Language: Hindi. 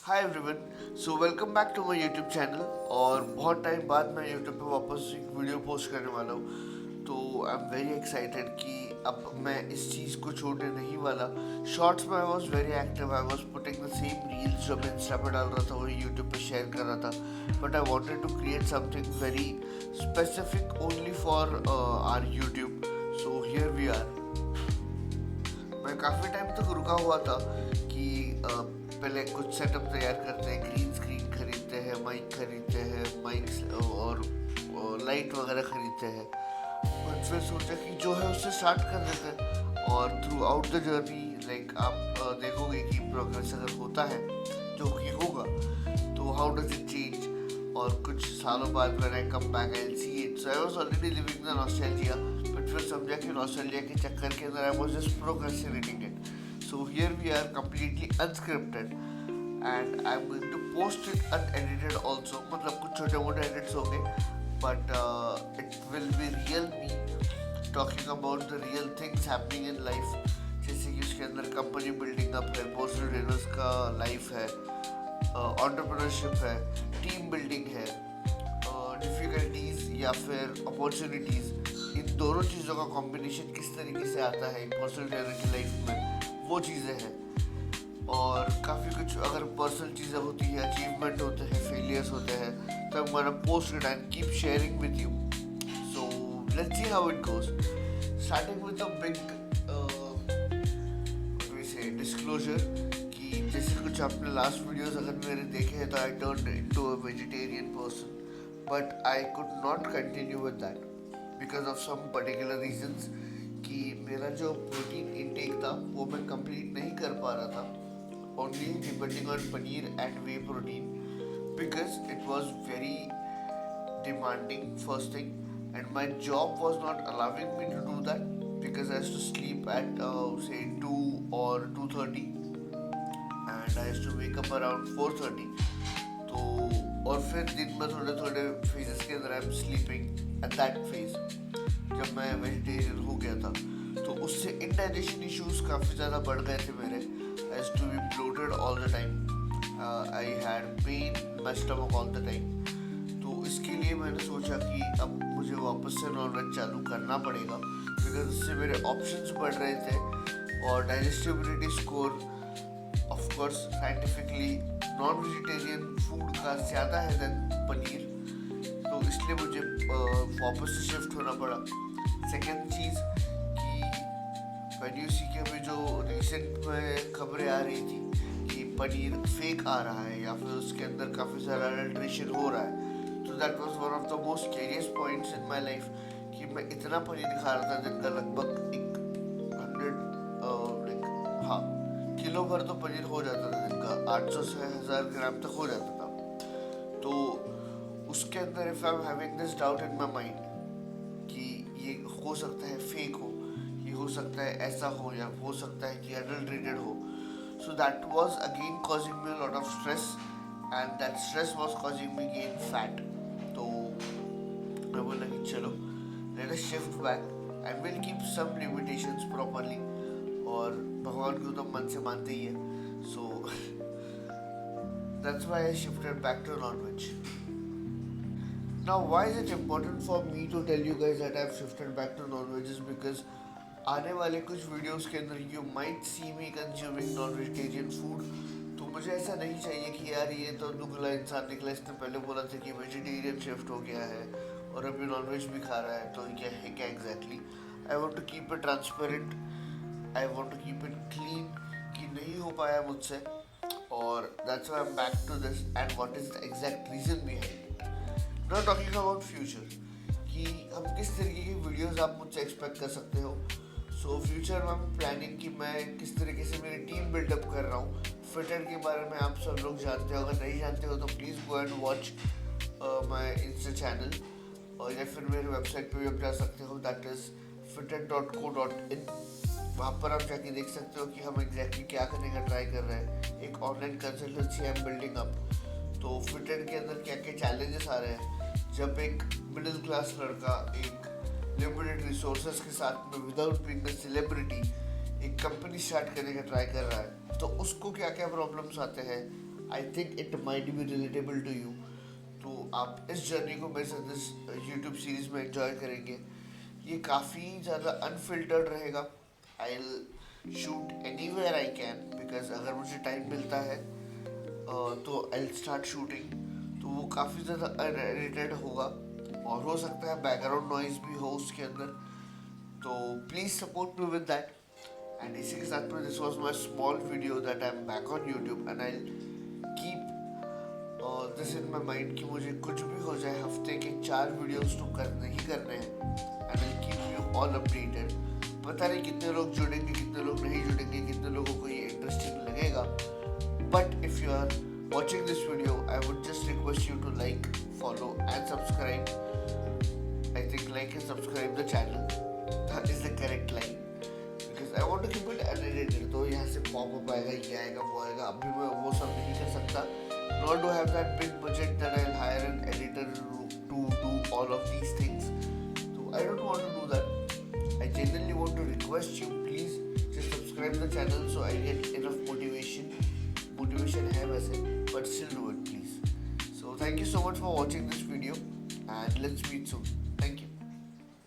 Hi everyone, so welcome back to my YouTube channel. और बहुत टाइम बाद मैं यूट्यूब पे वापस एक वीडियो पोस्ट करने वाला हूँ। तो आई एम वेरी एक्साइटेड कि अब मैं इस चीज़ को छोड़ने नहीं वाला। शॉर्ट्स में I was very active, I was putting the same reels जो मैं इंस्टा पे डाल रहा था वही यूट्यूब पे शेयर कर रहा था। But I wanted to create something very specific only for our YouTube. So here we are. मैं काफ़ी टाइम तक रुका हुआ था कि पहले कुछ सेटअप तैयार करते हैं, ग्रीन स्क्रीन खरीदते हैं, माइक खरीदते हैं, माइक्स और लाइट वगैरह खरीदते हैं। बट फिर सोचा कि जो है उससे स्टार्ट कर देते हैं। और through out the journey like आप देखोगे कि प्रोग्रेस अगर होता है, जो कि होगा, तो हाउ डज इट चेंज। और कुछ सालों बाद when I come back I see it, so I was already living the nostalgia. But फिर समझा कि नॉस्टैल्जिया के चक्कर के अंदर I was just procrastinating it. So here we are completely unscripted and I am going to post it unedited also. मतलब कुछ छोटे मोटे एडिट्स हो गए, but it will be real me talking about the real things happening in life. जैसे कि उसके अंदर कंपनी बिल्डिंग अप है, पर्सनल ट्रेनर्स का लाइफ है, एंटरप्रेन्योरशिप है, टीम बिल्डिंग है, डिफ़िकल्टीज या फिर अपॉर्चुनिटीज़। इन दोनों चीज़ों का कॉम्बिनेशन किस तरीके से आता है एक पर्सनल ट्रेनर की लाइफ में, वो चीज़ें हैं। और काफ़ी कुछ अगर पर्सनल चीज़ें होती है, अचीवमेंट होते हैं, फेलियर्स होते हैं, तो I am post it and keep sharing with you. So let's see how it goes. Starting with a big disclosure कि जैसे कुछ आपने लास्ट वीडियोस अगर मेरे देखे हैं तो I turned into a vegetarian person, but I could not continue with that because of some particular reasons. कि मेरा जो प्रोटीन इनटेक था वो मैं कंप्लीट नहीं कर पा रहा था, only depending on paneer and way protein, because it was very demanding first thing, and my job was not allowing me to do that because I used to sleep at say 2 or 2:30 and I used to wake up around 4:30. तो और फिर दिन में थोड़े थोड़े फेजेस के अंदर I am sleeping at that phase. जब मैं वेजिटेरियन हो गया था तो उससे इंडाइजेशन इश्यूज काफ़ी ज़्यादा बढ़ गए थे मेरे। I used to be bloated all the time, I had pain in my stomach all the time. तो इसके लिए मैंने सोचा कि अब मुझे वापस से नॉनवेज चालू करना पड़ेगा बिकॉज उससे मेरे ऑप्शंस बढ़ रहे थे। और digestibility score of course scientifically non vegetarian food का ज़्यादा है देन पनीर, तो इसलिए मुझे वापस से शिफ्ट होना पड़ा। सेकेंड चीज़ कि व्हेन यू सी के अभी जो रिसेंट में खबरें आ रही थी कि पनीर फेक आ रहा है या फिर उसके अंदर काफ़ी सारा अडल्ट्रेशन हो रहा है, तो that was one of the most scariest points in my life कि मैं इतना पनीर खा रहा था दिन का लगभग 100 हाँ किलो भर तो पनीर हो जाता था दिन का, 800 से 1000 ग्राम तक हो जाता था। तो उसके अंदर if I am having this doubt in my mind कि ये हो सकता है फेक हो, ये हो सकता है ऐसा हो, या हो सकता है कि अडल्ट्रेटेड हो, so that was again causing me a lot of stress and that stress was causing me gain fat. तो मैं बोला कि चलो let us shift back and will keep some limitations properly. और भगवान को तो मन से मानते ही है, so that's why I shifted back to nonveg. Now, why is it important for me to tell you guys that I've shifted back to non-veg is because आने वाले कुछ वीडियोस के अंदर you might see me consuming non-vegetarian food। तो मुझे ऐसा नहीं चाहिए कि यार ये तो दुगला इंसान निकला, इसने पहले बोला था कि वेजिटेरियन शिफ्ट हो गया है और अभी नॉनवेज भी खा रहा है, तो क्या है क्या exactly. I want to keep it transparent, I want to keep it clean कि नहीं हो पाया मुझसे। और that's why I am back to this and what is the exact reason behind it. Not talking about future कि हम किस तरीके की वीडियोस आप मुझसे एक्सपेक्ट कर सकते हो। सो फ्यूचर में हम प्लानिंग कि मैं किस तरीके से मेरी टीम बिल्डअप कर रहा हूँ। फिटर के बारे में आप सब लोग जानते हो, अगर नहीं जानते हो तो please go and watch my Insta channel, और या फिर मेरे वेबसाइट पे भी आप जा सकते हो, दैट इज़ fitter.co.in। वहाँ पर आप जाके देख सकते हो कि हम एग्जैक्टली क्या करने का ट्राई कर रहे हैं। एक online consultancy I am building up. तो फिटर के अंदर क्या क्या चैलेंजेस आ रहे हैं जब एक मिडिल क्लास लड़का एक लिमिटेड रिसोर्सेज के साथ में विदाउट बीइंग अ सेलिब्रिटी एक कंपनी स्टार्ट करने का ट्राई कर रहा है, तो उसको क्या क्या प्रॉब्लम्स आते हैं, I think it might be relatable to you. तो आप इस जर्नी को मेरे साथ इस यूट्यूब सीरीज में एंजॉय करेंगे। ये काफ़ी ज़्यादा अनफिल्टर्ड रहेगा। I will shoot anywhere I can, because अगर मुझे टाइम मिलता है तो आई विल स्टार्ट शूटिंग। तो वो काफ़ी ज़्यादा अनएडिटेड होगा और हो सकता है बैकग्राउंड नॉइज भी हो उसके अंदर। तो please support me with that. And इसी के साथ में this was my small video that I am back on YouTube and I keep this in my mind कि मुझे कुछ भी हो जाए हफ्ते के 4 वीडियोस तो करने ही करने हैं। And I keep you all updated. पता नहीं कितने लोग जुड़ेंगे, कितने लोग नहीं जुड़ेंगे, कितने लोगों को ये इंटरेस्टिंग लगेगा। But if you are watching this video, I would just request you to like, follow and subscribe. I think like and subscribe the channel, that is the correct line, because I want to keep it unedited. तो यहाँ से pop-up आएगा, ये आएगा, वो आएगा, अभी मैं वो सब नहीं कर सकता। Nor do I have that big budget that I'll hire an editor to do all of these things. So I don't want to do that. I genuinely want to request you, please just subscribe the channel so I get enough motivation है वैसे, but still do it please. So thank you so much for watching this video and let's meet soon.